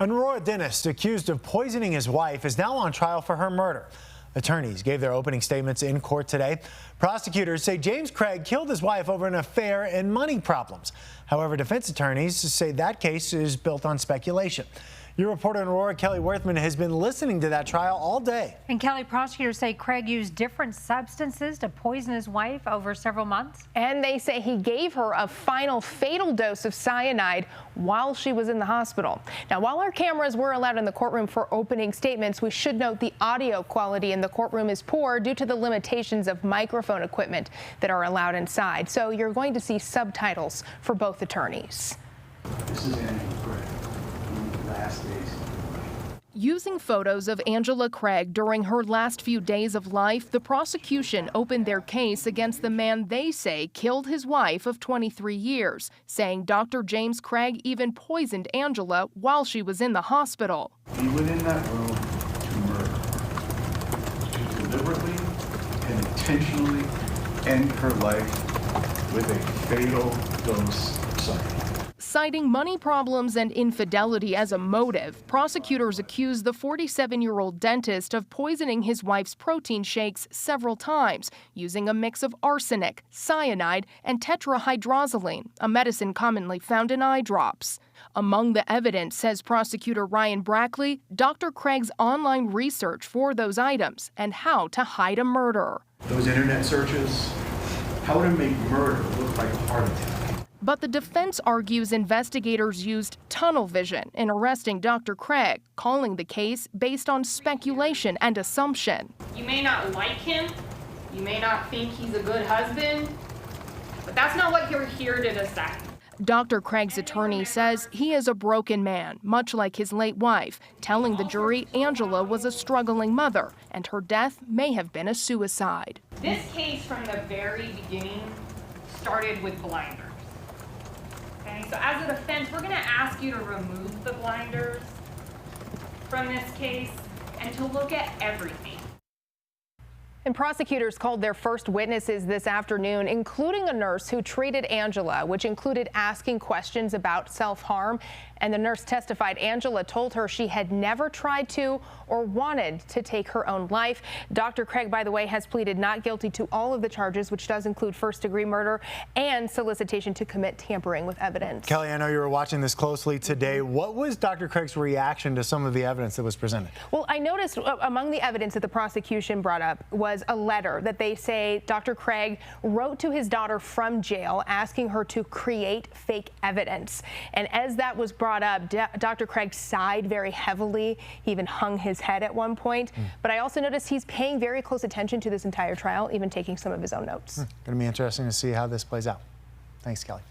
An Aurora dentist accused of poisoning his wife is now on trial for her murder. Attorneys gave their opening statements in court today. Prosecutors say James Craig killed his wife over an affair and money problems. However, defense attorneys say that case is built on speculation. Your reporter in Aurora, Kelly Worthman, has been listening to that trial all day. And Kelly, prosecutors say Craig used different substances to poison his wife over several months. And they say he gave her a final fatal dose of cyanide while she was in the hospital. Now, while our cameras were allowed in the courtroom for opening statements, we should note the audio quality in the courtroom is poor due to the limitations of microphone equipment that are allowed inside. So you're going to see subtitles for both attorneys. This is Angela Craig. Last days. Using photos of Angela Craig during her last few days of life, the prosecution opened their case against the man they say killed his wife of 23 years, saying Dr. James Craig even poisoned Angela while she was in the hospital. He went in that room to murder, to deliberately and intentionally end her life with a fatal dose of cyanide. Citing money problems and infidelity as a motive, prosecutors accused the 47-year-old dentist of poisoning his wife's protein shakes several times, using a mix of arsenic, cyanide, and tetrahydrozoline, a medicine commonly found in eye drops. Among the evidence, says prosecutor Ryan Brackley, Dr. Craig's online research for those items and how to hide a murder. Those internet searches, how to make murder look like a heart attack. But the defense argues investigators used tunnel vision in arresting Dr. Craig, calling the case based on speculation and assumption. You may not like him, you may not think he's a good husband, but that's not what you're here to decide. Dr. Craig's attorney says he is a broken man, much like his late wife, telling the jury Angela was a struggling mother and her death may have been a suicide. This case from the very beginning started with blinders. Okay, so as a defense, we're going to ask you to remove the blinders from this case and to look at everything. And prosecutors called their first witnesses this afternoon, including a nurse who treated Angela, which included asking questions about self-harm. And the nurse testified Angela told her she had never tried to or wanted to take her own life. Dr. Craig, by the way, has pleaded not guilty to all of the charges, which does include first-degree murder and solicitation to commit tampering with evidence. Kelly, I know you were watching this closely today. What was Dr. Craig's reaction to some of the evidence that was presented? Well, I noticed among the evidence that the prosecution brought up was a letter that they say Dr. Craig wrote to his daughter from jail asking her to create fake evidence. And as that was brought up, Dr. Craig sighed very heavily. He even hung his head at one point. But I also noticed he's paying very close attention to this entire trial, even taking some of his own notes. Going to be interesting to see how this plays out. Thanks, Kelly.